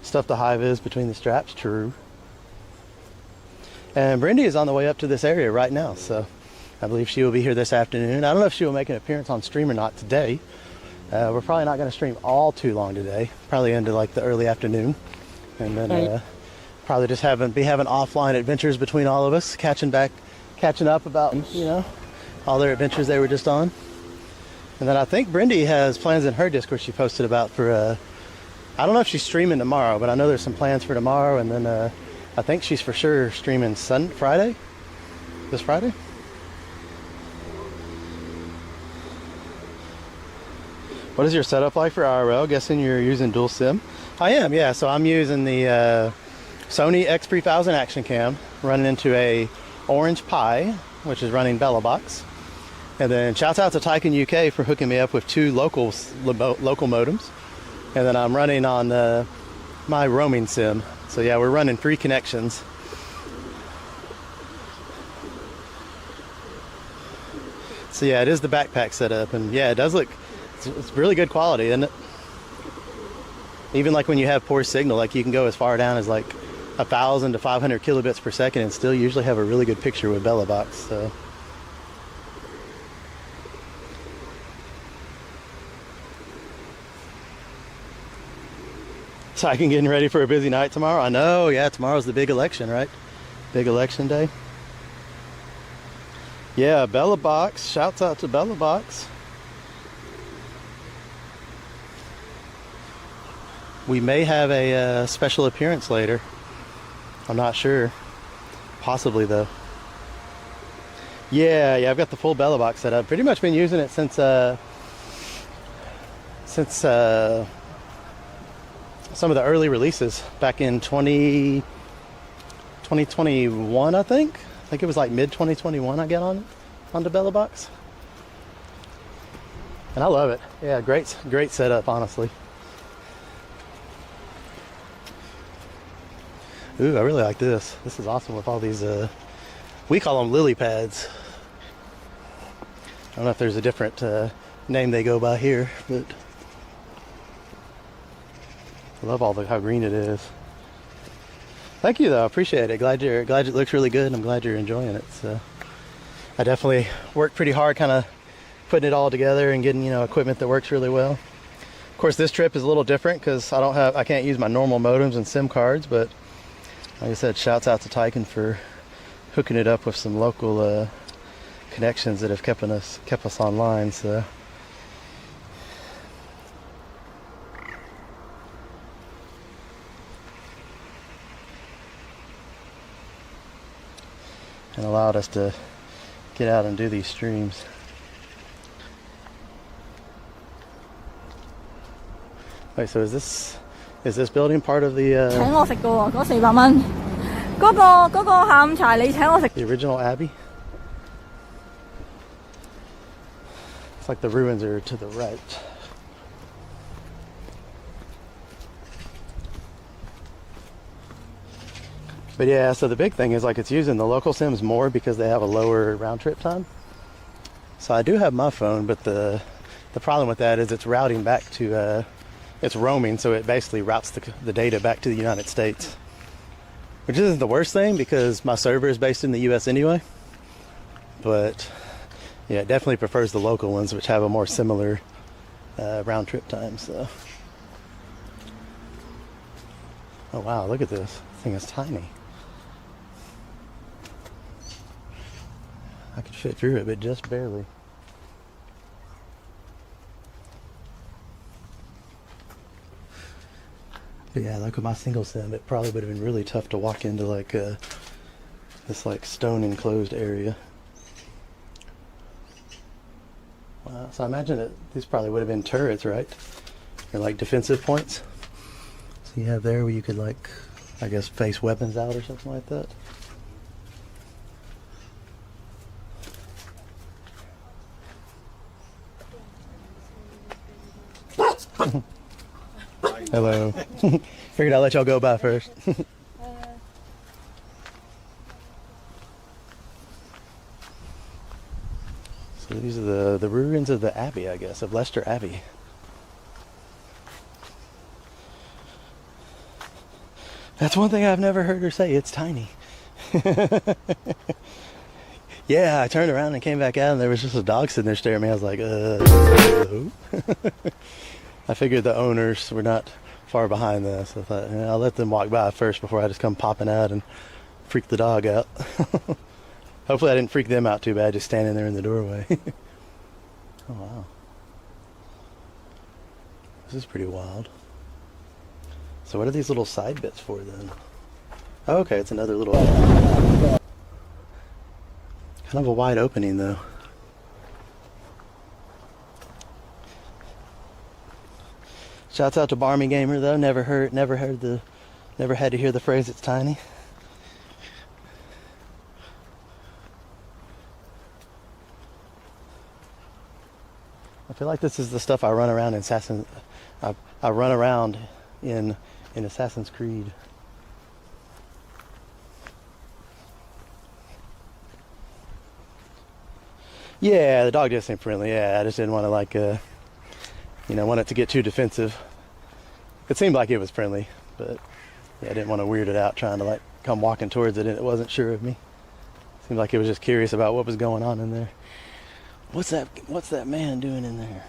stuff the hive is between the straps. True. And Brindy is on the way up to this area right now, so I believe she will be here this afternoon. I don't know if she will make an appearance on stream or not today. We're probably not going to stream all too long today. Probably into like the early afternoon, and then probably just be having offline adventures between all of us, catching up about all their adventures they were just on. And then I think Brindy has plans in her Discord she posted about for. I don't know if she's streaming tomorrow, but I know there's some plans for tomorrow, and then I think she's for sure streaming this Friday. What is your setup like for IRL? Guessing you're using dual SIM. I am, yeah. So I'm using the Sony X3000 Action Cam, running into a Orange Pi, which is running BellaBox. And then shouts out to Tycoon UK for hooking me up with 2 local modems. And then I'm running on my roaming SIM. So yeah, we're running 3 connections. So yeah, it is the backpack setup, and yeah, it does look. It's really good quality, isn't it? Even like when you have poor signal, like you can go as far down as like 1,000 to 500 kilobits per second and still usually have a really good picture with BellaBox. So I can get ready for a busy night tomorrow. I know, yeah, tomorrow's the big election, right? Big election day. Yeah, BellaBox. Shouts out to BellaBox. We may have a special appearance later. I'm not sure. Possibly though. Yeah, I've got the full BellaBox set up. Pretty much been using it since some of the early releases back in 2021, I think. I think it was like mid-2021 I got onto BellaBox. And I love it. Yeah, great setup, honestly. Ooh, I really like this. This is awesome with all these, we call them lily pads. I don't know if there's a different name they go by here, but I love how green it is. Thank you though, I appreciate it. Glad it looks really good, and I'm glad you're enjoying it. So I definitely worked pretty hard kind of putting it all together and getting, equipment that works really well. Of course, this trip is a little different because I can't use my normal modems and SIM cards, but like I said, shouts out to Tycoon for hooking it up with some local connections that have kept us online. So and allowed us to get out and do these streams. Wait, so is this building part of the 請我食嘅喎，嗰400蚊。嗰個下午茶你請我食。The original Abbey? It's like the ruins are to the right. But yeah, so the big thing is like it's using the local SIMs more because they have a lower round trip time. So I do have my phone, but the problem with that is it's routing back to it's roaming, so it basically routes the data back to the United States, which isn't the worst thing because my server is based in the US anyway. But yeah, it definitely prefers the local ones, which have a more similar round trip time. So, oh wow, look at this. This thing is tiny. I could fit through it, but just barely. But yeah, like with my single SIM, it probably would have been really tough to walk into like this like stone enclosed area. Wow, so I imagine that these probably would have been turrets, right? Or like defensive points. So you have there where you could like, I guess, face weapons out or something like that. Hello. Figured I'd let y'all go by first. So these are the ruins of the Abbey, I guess, of Leicester Abbey. That's one thing I've never heard her say. It's tiny. Yeah, I turned around and came back out, and there was just a dog sitting there staring at me. I was like, hello? I figured the owners were not far behind this. I thought, I'll let them walk by first before I just come popping out and freak the dog out. Hopefully I didn't freak them out too bad, just standing there in the doorway. Oh, wow. This is pretty wild. So what are these little side bits for then? Oh, okay, it's another little... Kind of a wide opening though. Shouts out to Barmy Gamer though. Never had to hear the phrase "it's tiny." I feel like this is the stuff I run around in I run around in Assassin's Creed. Yeah, the dog does seem friendly. Yeah, I just didn't want to want it to get too defensive. It seemed like it was friendly, but yeah, I didn't want to weird it out trying to come walking towards it and it wasn't sure of me. Seemed like it was just curious about what was going on in there. What's that man doing in there?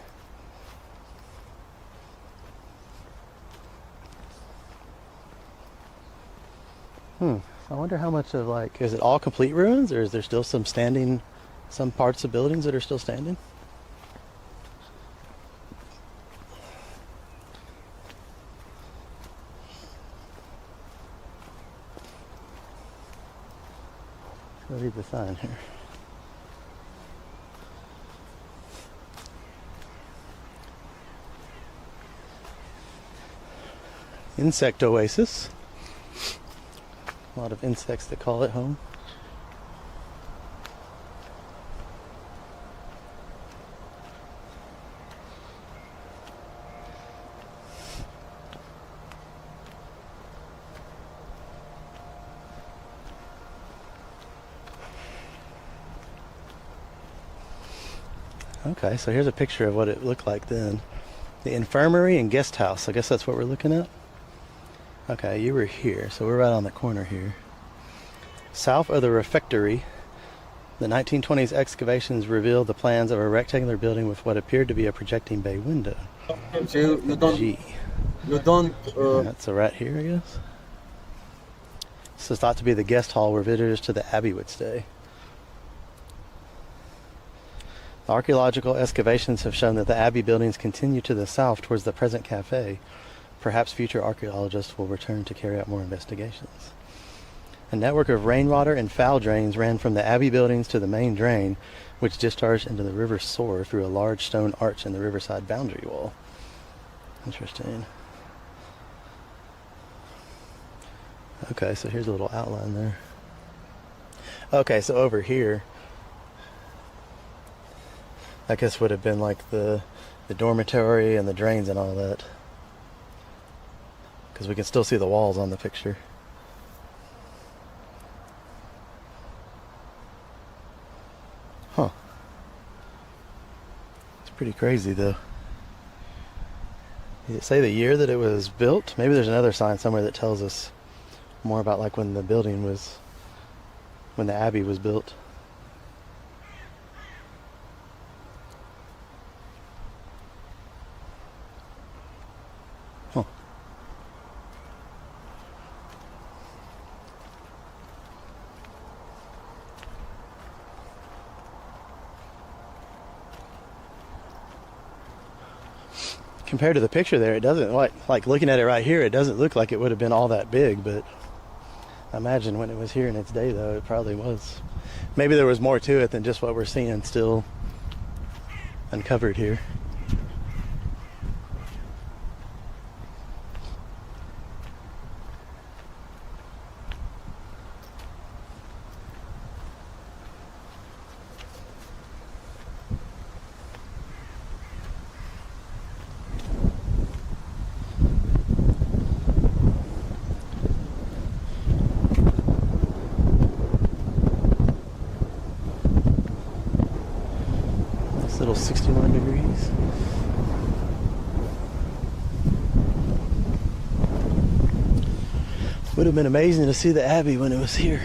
I wonder how much of is it all complete ruins, or is there still some parts of buildings that are still standing? I'll read the sign here. Insect oasis. A lot of insects that call it home. Okay, so here's a picture of what it looked like then. The infirmary and guest house. I guess that's what we're looking at. Okay, you were here, so we're right on the corner here. South of the refectory, the 1920s excavations revealed the plans of a rectangular building with what appeared to be a projecting bay window. G. That's right here, I guess. This is thought to be the guest hall where visitors to the abbey would stay. Archaeological excavations have shown that the abbey buildings continue to the south towards the present cafe. Perhaps future archaeologists will return to carry out more investigations. A network of rainwater and foul drains ran from the abbey buildings to the main drain, which discharged into the River Soar through a large stone arch in the riverside boundary wall. Interesting. Okay, so here's a little outline there. Okay, so over here, I guess would have been like the dormitory and the drains and all that. Because we can still see the walls on the picture. Huh. It's pretty crazy though. Did it say the year that it was built? Maybe there's another sign somewhere that tells us more about when the abbey was built. Compared to the picture there, it doesn't like looking at it right here, it doesn't look like it would have been all that big, but I imagine when it was here in its day though, it probably was. Maybe there was more to it than just what we're seeing still uncovered here. Little 61 degrees. Would have been amazing to see the Abbey when it was here,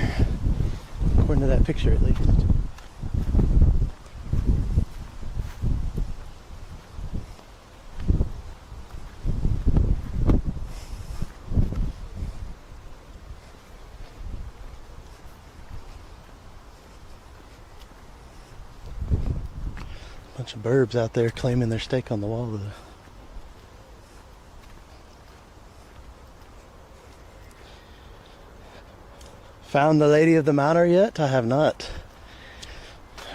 according to that picture at least. Bunch of burbs out there claiming their stake on the wall though. Found the Lady of the Manor yet? I have not.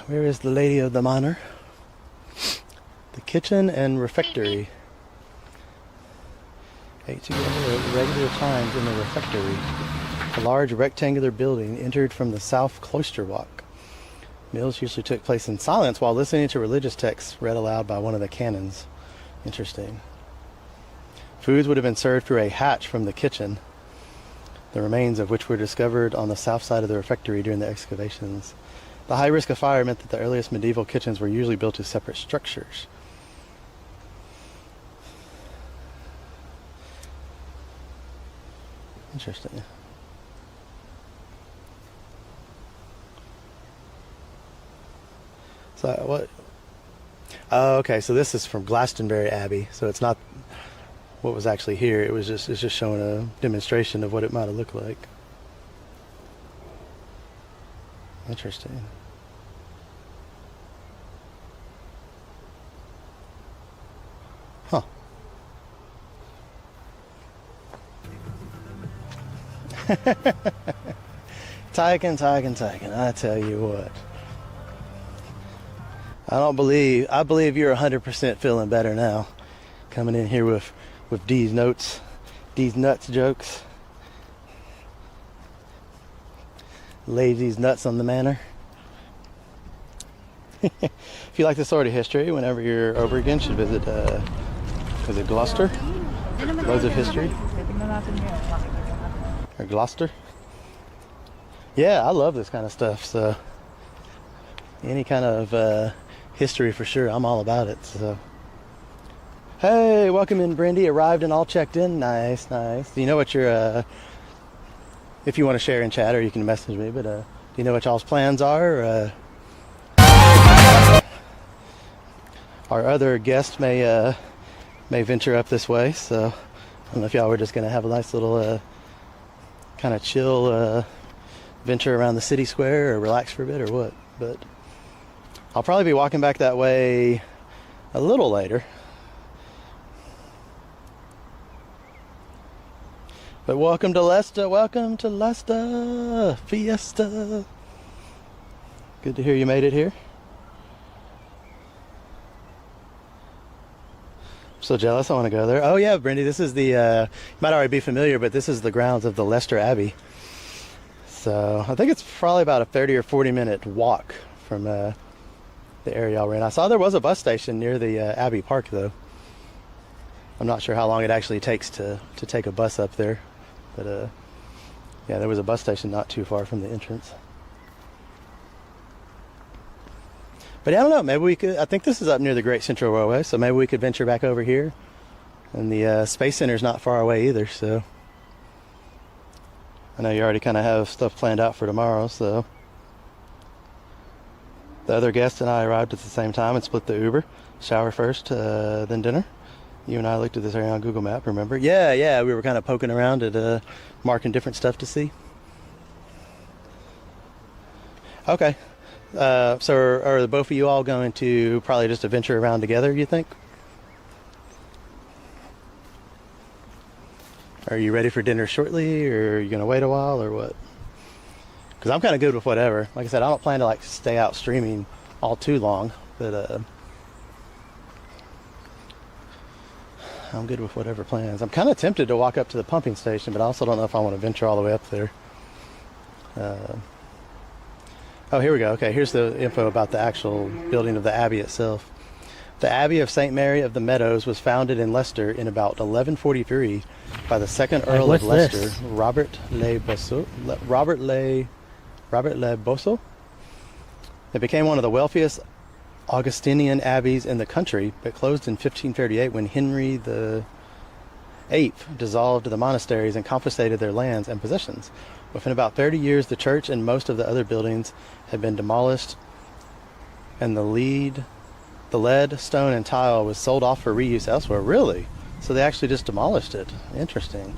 Where is the Lady of the Manor? The kitchen and refectory. Ate together at regular times in the refectory. A large rectangular building entered from the south cloister walk. Meals usually took place in silence while listening to religious texts read aloud by one of the canons. Interesting. Foods would have been served through a hatch from the kitchen, the remains of which were discovered on the south side of the refectory during the excavations. The high risk of fire meant that the earliest medieval kitchens were usually built as separate structures. Interesting. So what? Oh, okay. So this is from Glastonbury Abbey. So it's not what was actually here. It's just showing a demonstration of what it might have looked like. Interesting. Huh. Tyken, I tell you what. I believe you're 100% feeling better now. Coming in here with D's nuts jokes. Lays these nuts on the manor. If you like this sort of history, whenever you're over again, you should visit, is it Gloucester? Loads of history. Or Gloucester. Yeah, I love this kind of stuff, so any kind of history for sure, I'm all about it. So hey, welcome in, Brendy. Arrived and all checked in. Nice. Do you know what your if you want to share in chat, or you can message me, but do you know what y'all's plans are? Our other guest may venture up this way, so I don't know if y'all were just gonna have a nice little kind of chill venture around the city square or relax for a bit or what, but I'll probably be walking back that way a little later. But welcome to Leicester, Fiesta. Good to hear you made it here. I'm so jealous, I want to go there. Oh yeah, Brendy, this is the, you might already be familiar, but this is the grounds of the Leicester Abbey. So I think it's probably about a 30 or 40 minute walk from the area we're in. I saw there was a bus station near the Abbey Park though. I'm not sure how long it actually takes to take a bus up there. But yeah, there was a bus station not too far from the entrance. But yeah, I don't know, maybe we could, I think this is up near the Great Central Railway, so maybe we could venture back over here. And the Space Center's not far away either, so I know you already kind of have stuff planned out for tomorrow, so the other guest and I arrived at the same time and split the Uber. Shower first, then dinner. You and I looked at this area on Google Map, remember? Yeah, we were kind of poking around at marking different stuff to see. Okay. So are both of you all going to probably just adventure around together, you think? Are you ready for dinner shortly, or are you going to wait a while, or what? Because I'm kind of good with whatever. Like I said, I don't plan to like stay out streaming all too long, but I'm good with whatever plans. I'm kind of tempted to walk up to the pumping station, but I also don't know if I want to venture all the way up there. Oh, here we go. Okay, here's the info about the actual building of the Abbey itself. The Abbey of St. Mary of the Meadows was founded in Leicester in about 1143 by the second Earl of Leicester, Robert Le Bosso. It became one of the wealthiest Augustinian abbeys in the country, but closed in 1538 when Henry VIII dissolved the monasteries and confiscated their lands and possessions. Within about 30 years, the church and most of the other buildings had been demolished, and the lead stone, and tile was sold off for reuse elsewhere. Really? So they actually just demolished it. Interesting.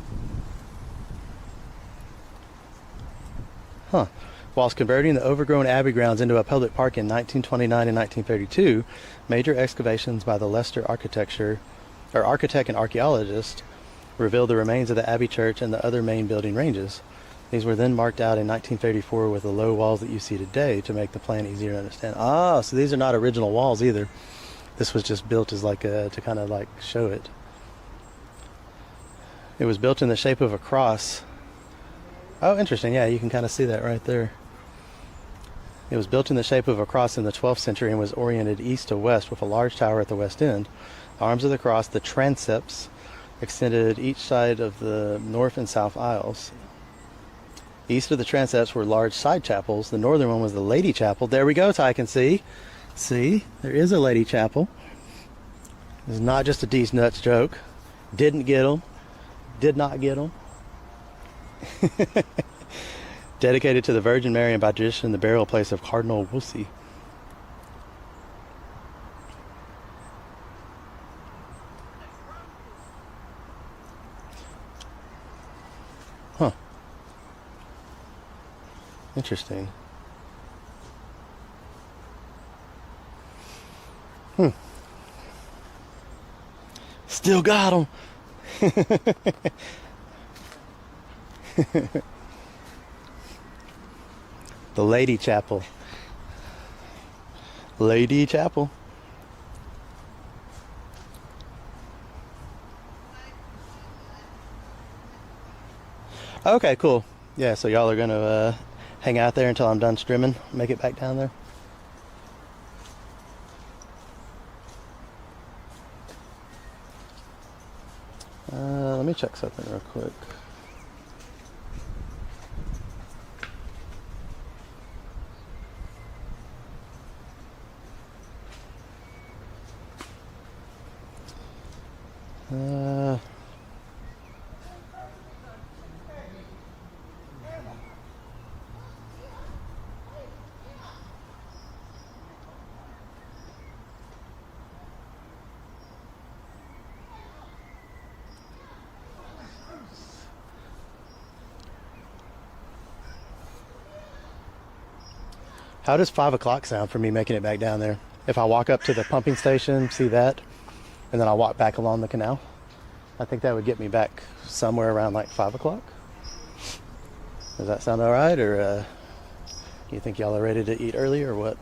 Huh. Whilst converting the overgrown abbey grounds into a public park in 1929 and 1932, major excavations by the Leicester architect and archaeologist revealed the remains of the abbey church and the other main building ranges. These were then marked out in 1934 with the low walls that you see today to make the plan easier to understand. Ah, so these are not original walls either. This was just built as like to kind of like show it. It was built in the shape of a cross. Oh, interesting. Yeah, you can kind of see that right there. It was built in the shape of a cross in the 12th century and was oriented east to west with a large tower at the west end. The arms of the cross, the transepts, extended each side of the north and south aisles. East of the transepts were large side chapels. The northern one was the Lady Chapel. There we go, Ty can see. See, there is a Lady Chapel. It's not just a D's nuts joke. Didn't get them. Did not get them. Dedicated to the Virgin Mary and by tradition the burial place of Cardinal Wolsey. Huh. Interesting. Still got them. The Lady Chapel. Lady Chapel. Okay, cool. Yeah, so y'all are gonna hang out there until I'm done streaming. Make it back down there. Let me check something real quick. How does 5 o'clock sound for me making it back down there? If I walk up to the pumping station, see that, and then I walk back along the canal, I think that would get me back somewhere around like 5 o'clock. Does that sound all right, or you think y'all are ready to eat early, or what?